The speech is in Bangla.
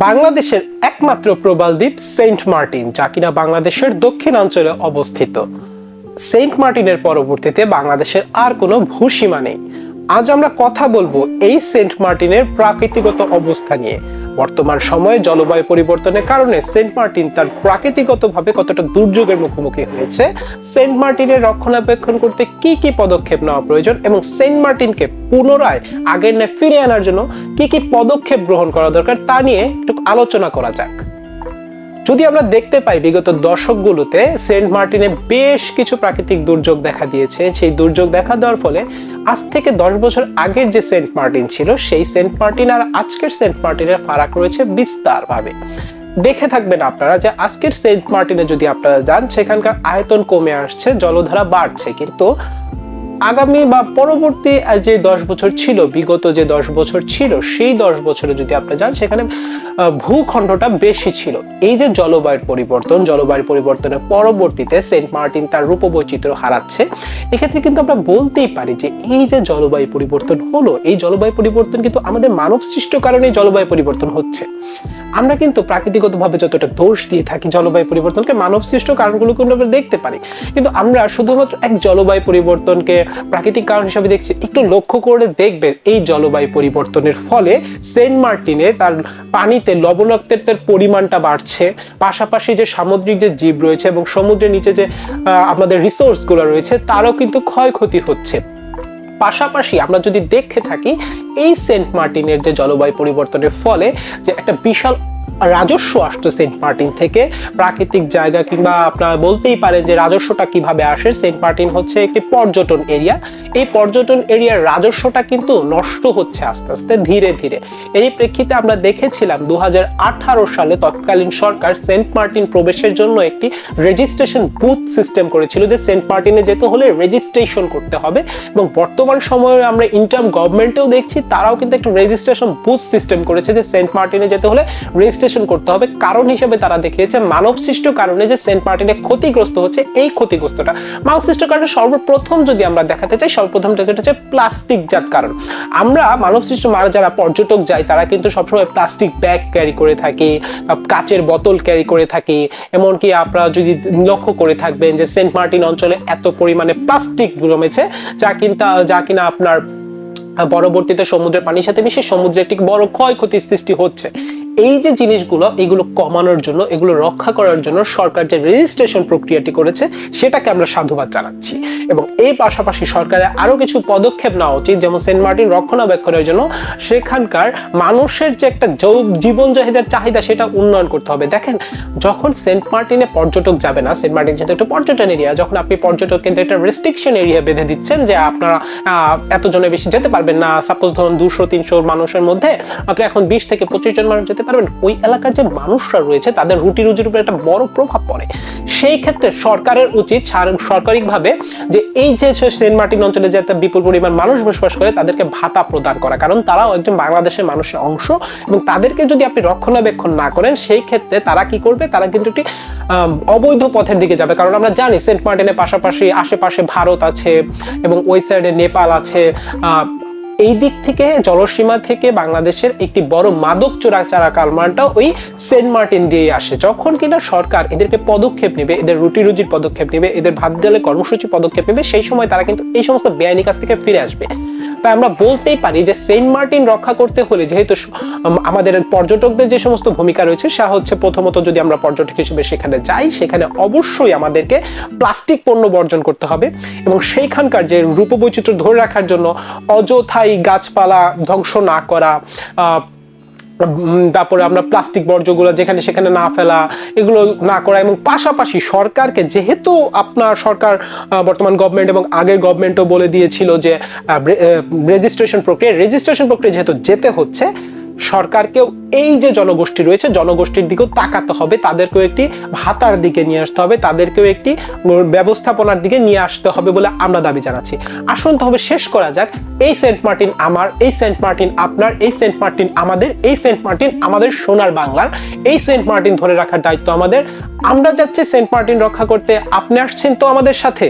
বাংলাদেশের একমাত্র প্রবাল দ্বীপ সেন্ট মার্টিন, যা কিনা বাংলাদেশের দক্ষিণাঞ্চলে অবস্থিত। সেন্ট মার্টিনের পরবর্তীতে বাংলাদেশের আর কোনো ভূসীমা নেই। আজ আমরা কথা বলবো এই সেন্ট মার্টিনের প্রাকৃতিগত অবস্থা নিয়ে। বর্তমান সময়ে জলবায়ু পরিবর্তনের কারণে সেন্ট মার্টিন তার প্রাকৃতিগতভাবে কতটা দুর্যোগের মুখোমুখি হয়েছে, সেন্ট মার্টিনের রক্ষণাবেক্ষণ করতে কি কি পদক্ষেপ নেওয়া প্রয়োজন এবং সেন্ট মার্টিনকে পুনরায় আগের ন্যায় ফিরিয়ে আনার জন্য কি কি পদক্ষেপ গ্রহণ করা দরকার তা নিয়ে একটু আলোচনা করা যাক। যদি আমরা দেখতে পাই বিগত দশকগুলোতে সেন্ট মার্টিনে বেশ কিছু প্রাকৃতিক দুর্যোগ দেখা দিয়েছে। সেই দুর্যোগ দেখা দেওয়ার ফলে আজ থেকে 10 বছর আগের যে সেন্ট মার্টিন ছিল সেই সেন্ট মার্টিন আর আজকের সেন্ট মার্টিনের ফারাক রয়েছে বিস্তারভাবে। দেখে থাকবেন আপনারা যে আজকের সেন্ট মার্টিনে যদি আপনারা যান সেখানকার আয়তন কমে আসছে, জলধারা বাড়ছে, কিন্তু আগামী বা পরবর্তী যে 10 বছর ছিল, বিগত যে 10 বছর ছিল সেই 10 বছরে যদি আপনি যান সেখানে ভূখণ্ডটা বেশি ছিল। এই যে জলবায়ুর পরিবর্তনের পরবর্তীতে সেন্ট মার্টিন তার রূপবৈচিত্র্য হারাচ্ছে। এক্ষেত্রে কিন্তু আমরা বলতেই পারি যে এই যে জলবায়ু পরিবর্তন হলো, এই জলবায়ু পরিবর্তন কিন্তু আমাদের মানব সৃষ্ট কারণে জলবায়ু পরিবর্তন হচ্ছে। আমরা কিন্তু প্রাকৃতিকভাবে যতটা দোষ দিয়ে থাকি জলবায়ু পরিবর্তনকে, মানব সৃষ্ট কারণগুলো কিন্তু আমরা দেখতে পারি, কিন্তু আমরা শুধুমাত্র এক জলবায়ু পরিবর্তনকে প্রাকৃতিক কারণ হিসেবে দেখছি। একটু লক্ষ্য করে দেখবেন এই জলবায়ু পরিবর্তনের ফলে সেন্ট মার্টিনে তার পানিতে লবণাক্তের পরিমাণটা বাড়ছে, পাশাপাশি যে সামুদ্রিক যে জীব রয়েছে এবং সমুদ্রের নিচে যে আমাদের রিসোর্স গুলো রয়েছে তারও কিন্তু ক্ষয়ক্ষতি হচ্ছে। পাশাপাশি আমরা যদি দেখে থাকি এই সেন্ট মার্টিনের যে জলবায়ু পরিবর্তনের ফলে যে একটা বিশাল রাজস্ব আসতো সেন্ট মার্টিন থেকে, প্রাকৃতিক জায়গা কিংবা আপনারা বলতেই পারেন যে রাজস্বটা কিভাবে আসে। সেন্ট মার্টিন হচ্ছে একটি পর্যটন এরিয়া। এই পর্যটন এরিয়ার রাজস্বটা কিন্তু নষ্ট হচ্ছে আস্তে আস্তে ধীরে ধীরে। এরই প্রেক্ষিতে আমরা দেখেছিলাম 2018 সালে তৎকালীন সরকার সেন্ট মার্টিন প্রবেশের জন্য একটি রেজিস্ট্রেশন বুথ সিস্টেম করেছিল, যে সেন্ট মার্টিনে যেতে হলে রেজিস্ট্রেশন করতে হবে। এবং বর্তমান সময়ে আমরা ইন্টার্ম গভর্নমেন্টেও দেখছি তারাও কিন্তু একটা রেজিস্ট্রেশন বুথ সিস্টেম করেছে, যে সেন্ট মার্টিনে যেতে হলে রেজিস্ট্রেশন করতে হবে। কারণ হিসেবে তারা দেখিয়েছে মানব সৃষ্ট কারণে যে সেন্ট মার্টিনে ক্ষতিগ্রস্ত হচ্ছে, এই ক্ষতিগ্রস্তটা মানব সৃষ্ট কারণে সর্বপ্রথম যদি আমরা দেখাতে চাই, সর্বপ্রথম দেখাতে হচ্ছে প্লাস্টিক জাত কারণ। আমরা মানব সৃষ্ট যারা পর্যটক যাই তারা কিন্তু সবসময় প্লাস্টিক ব্যাগ ক্যারি করে থাকি, কাচের বোতল ক্যারি করে থাকি। এমনকি আপনারা যদি লক্ষ্য করে থাকবেন যে সেন্ট মার্টিন অঞ্চলে এত পরিমাণে প্লাস্টিক জমেছে যা কিনা আপনার পরবর্তীতে সমুদ্রের পানির সাথে মিশে সমুদ্রে একটি বড় ক্ষয়ক্ষতির সৃষ্টি হচ্ছে। এই যে জিনিসগুলো, এগুলো কমানোর জন্য, এগুলো রক্ষা করার জন্য সরকার যে রেজিস্ট্রেশন প্রক্রিয়াটি করেছে সেটাকে আমরা সাধুবাদ জানাচ্ছি। এবং এই পাশাপাশি সরকারের আরো কিছু পদক্ষেপ নেওয়া উচিত, যেমন সেন্ট মার্টিন রক্ষণাবেক্ষণের জন্য সেখানকার মানুষের যে একটা জীবন চাহিদা সেটা উন্নয়ন করতে হবে। দেখেন, যখন সেন্ট মার্টিনে পর্যটক যাবে না, সেন্ট মার্টিন যেহেতু একটা পর্যটন এরিয়া, যখন আপনি পর্যটক কেন্দ্রে একটা রেস্ট্রিকশন এরিয়া বেঁধে দিচ্ছেন যে আপনারা এতজনের বেশি যেতে পারবেন না, সাপোজ ধরুন 200-300 মানুষের মধ্যে মাত্র এখন 20 থেকে 25 জন মানুষ যেতে পারবেন, ওই এলাকার যে মানুষরা রয়েছে তাদের রুটি রুজির উপর একটা বড় প্রভাব পড়ে। সেই ক্ষেত্রে সরকারের উচিত সরকারিভাবে যে এই যে সেন্ট মার্টিন অঞ্চলে যে একটা বিপুল পরিমাণ মানুষ বসবাস করে তাদেরকে ভাতা প্রদান করা, কারণ তারাও একজন বাংলাদেশের মানুষের অংশ। এবং তাদেরকে যদি আপনি রক্ষণাবেক্ষণ না করেন সেই ক্ষেত্রে তারা কি করবে, তারা কিন্তু একটি অবৈধ পথের দিকে যাবে। কারণ আমরা জানি সেন্ট মার্টিনের পাশাপাশি আশেপাশে ভারত আছে এবং ওই সাইডে নেপাল আছে। এই দিক থেকে জলসীমা থেকে বাংলাদেশের একটি বড় মাদক চোরাচারা কারবারটা ওই সেন্ট মার্টিন দিয়ে আসে। যখন কিনা সরকার এদেরকে পদক্ষেপ নেবে, এদের রুটি রুজির পদক্ষেপ নেবে, এদের ভাত ডালের কর্মসূচি পদক্ষেপ নেবে, সেই সময় তারা কিন্তু এই সমস্ত বেআইনি কাজ থেকে ফিরে আসবে। তাই আমরা বলতেই পারি যে সেন্ট মার্টিন রক্ষা করতে হলে যেহেতু আমাদের পর্যটকদের যে সমস্ত ভূমিকা রয়েছে সেটা হচ্ছে, প্রথমত যদি আমরা পর্যটক হিসেবে সেখানে যাই, সেখানে অবশ্যই আমাদেরকে প্লাস্টিক পণ্য বর্জন করতে হবে এবং সেইখানকার যে রূপবৈচিত্র্য ধরে রাখার জন্য অযথাই গাছপালা ধ্বংস না করা, তারপরে আমরা প্লাস্টিক বর্জ্যগুলো যেখানে সেখানে না ফেলা, এগুলো না করা। এবং পাশাপাশি সরকারকে, যেহেতু আপনার সরকার বর্তমান গভর্নমেন্ট এবং আগের গভর্নমেন্টও বলে দিয়েছিল যে রেজিস্ট্রেশন প্রক্রিয়া যেহেতু যেতে হচ্ছে, সরকারকেও এই যে জনগোষ্ঠী রয়েছে জনগোষ্ঠীর দিকেও তাকাতে হবে, তাদেরকেও একটি ভাতার দিকে নিয়ে আসতে হবে, তাদেরকেও একটি ব্যবস্থাপনার দিকে নিয়ে আসতে হবে বলে আমরা দাবি জানাচ্ছি। আসুন তবে শেষ করা যাক, এই সেন্ট মার্টিন আমার, এই সেন্ট মার্টিন আপনার, এই সেন্ট মার্টিন আমাদের, এই সেন্ট মার্টিন আমাদের সোনার বাংলার। এই সেন্ট মার্টিন ধরে রাখার দায়িত্ব আমাদের। আমরা যাচ্ছি সেন্ট মার্টিন রক্ষা করতে, আপনি আসছেন তো আমাদের সাথে।